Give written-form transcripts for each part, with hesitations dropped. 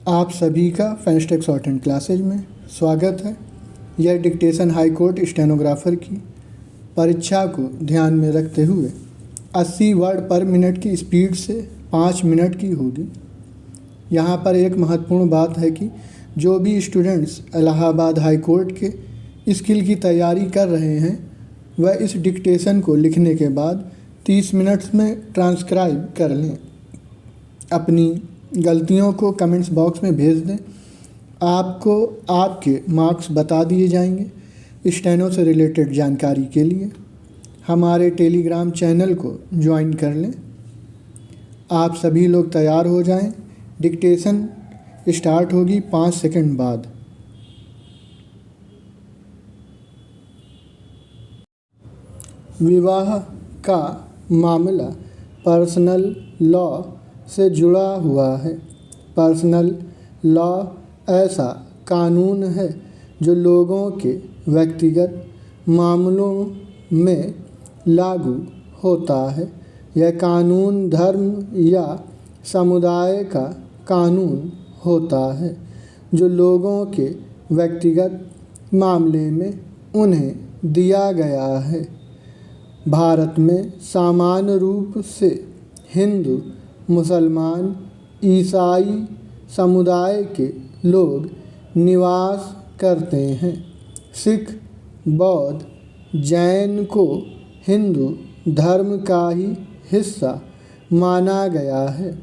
आप सभी का फेंस्टेक शॉर्ट हैंड क्लासेज में स्वागत है। यह डिक्टेशन हाई कोर्ट स्टेनोग्राफर की परीक्षा को ध्यान में रखते हुए 80 वर्ड पर मिनट की स्पीड से 5 मिनट की होगी। यहाँ पर एक महत्वपूर्ण बात है कि जो भी स्टूडेंट्स इलाहाबाद हाई कोर्ट के स्किल की तैयारी कर रहे हैं वह इस डिक्टेशन को लिखने के बाद 30 मिनट्स में ट्रांसक्राइब कर लें। अपनी गलतियों को कमेंट्स बॉक्स में भेज दें। आपको आपके मार्क्स बता दिए जाएंगे। स्टेनो से रिलेटेड जानकारी के लिए हमारे टेलीग्राम चैनल को ज्वाइन कर लें। आप सभी लोग तैयार हो जाएं। डिक्टेशन स्टार्ट होगी 5 सेकंड बाद। विवाह का मामला पर्सनल लॉ से जुड़ा हुआ है। पर्सनल लॉ ऐसा कानून है जो लोगों के व्यक्तिगत मामलों में लागू होता है। यह कानून धर्म या समुदाय का कानून होता है जो लोगों के व्यक्तिगत मामले में उन्हें दिया गया है। भारत में सामान्य रूप से हिंदू, मुसलमान, ईसाई समुदाय के लोग निवास करते हैं। सिख, बौद्ध, जैन को हिंदू धर्म का ही हिस्सा माना गया है।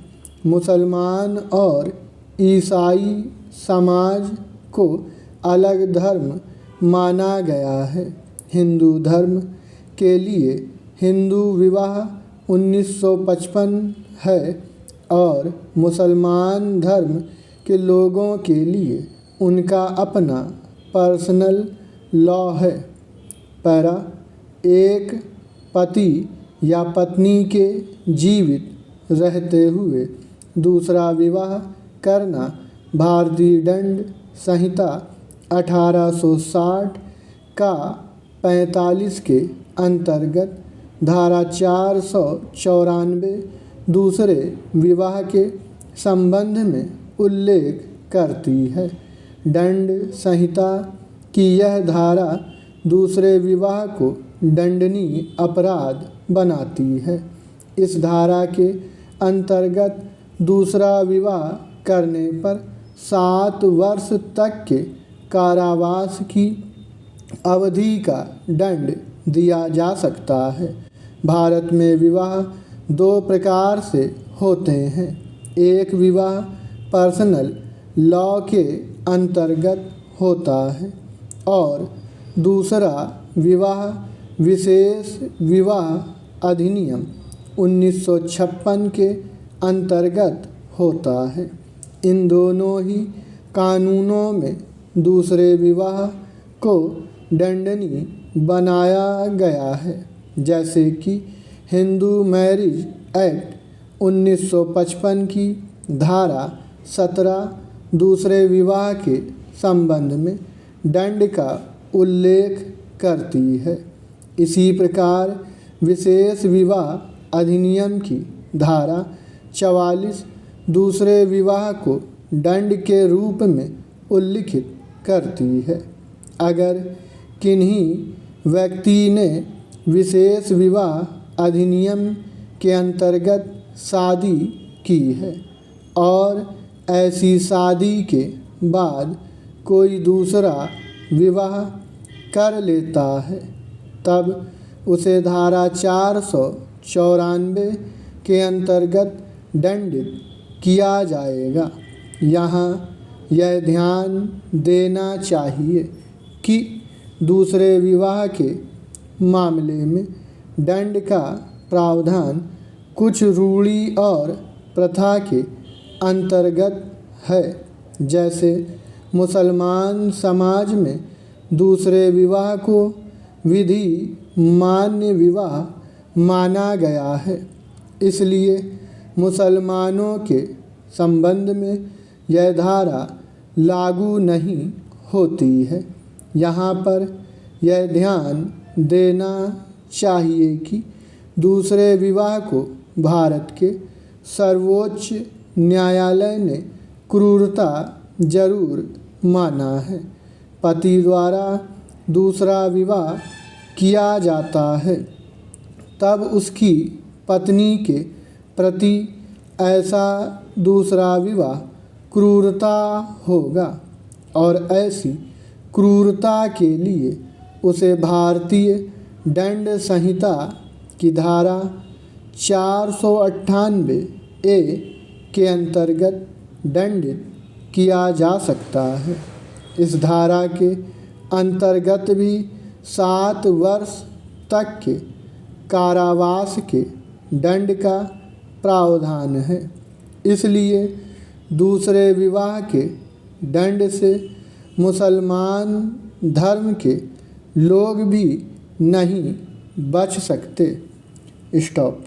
मुसलमान और ईसाई समाज को अलग धर्म माना गया है। हिंदू धर्म के लिए हिंदू विवाह 1955 है और मुसलमान धर्म के लोगों के लिए उनका अपना पर्सनल लॉ है। पैरा, एक पति या पत्नी के जीवित रहते हुए दूसरा विवाह करना भारतीय दंड संहिता 1860 का 45 के अंतर्गत धारा 494 दूसरे विवाह के संबंध में उल्लेख करती है। दंड संहिता की यह धारा दूसरे विवाह को दंडनीय अपराध बनाती है। इस धारा के अंतर्गत दूसरा विवाह करने पर 7 वर्ष तक के कारावास की अवधि का दंड दिया जा सकता है। भारत में विवाह 2 प्रकार से होते हैं। एक विवाह पर्सनल लॉ के अंतर्गत होता है और दूसरा विवाह विशेष विवाह अधिनियम 1956 के अंतर्गत होता है। इन दोनों ही कानूनों में दूसरे विवाह को दंडनीय बनाया गया है। जैसे कि हिंदू मैरिज एक्ट 1955 की धारा 17 दूसरे विवाह के संबंध में दंड का उल्लेख करती है। इसी प्रकार विशेष विवाह अधिनियम की धारा 44 दूसरे विवाह को दंड के रूप में उल्लिखित करती है। अगर किन्हीं व्यक्ति ने विशेष विवाह अधिनियम के अंतर्गत शादी की है और ऐसी शादी के बाद कोई दूसरा विवाह कर लेता है तब उसे धारा 494 के अंतर्गत दंडित किया जाएगा। यहाँ यह ध्यान देना चाहिए कि दूसरे विवाह के मामले में दंड का प्रावधान कुछ रूढ़ि और प्रथा के अंतर्गत है। जैसे मुसलमान समाज में दूसरे विवाह को विधि मान्य विवाह माना गया है, इसलिए मुसलमानों के संबंध में यह धारा लागू नहीं होती है। यहाँ पर यह ध्यान देना चाहिए कि दूसरे विवाह को भारत के सर्वोच्च न्यायालय ने क्रूरता जरूर माना है। पति द्वारा दूसरा विवाह किया जाता है तब उसकी पत्नी के प्रति ऐसा दूसरा विवाह क्रूरता होगा और ऐसी क्रूरता के लिए उसे भारतीय दंड संहिता की धारा 498 ए के अंतर्गत दंडित किया जा सकता है। इस धारा के अंतर्गत भी 7 वर्ष तक के कारावास के दंड का प्रावधान है। इसलिए दूसरे विवाह के दंड से मुसलमान धर्म के लोग भी नहीं बच सकते। स्टॉप।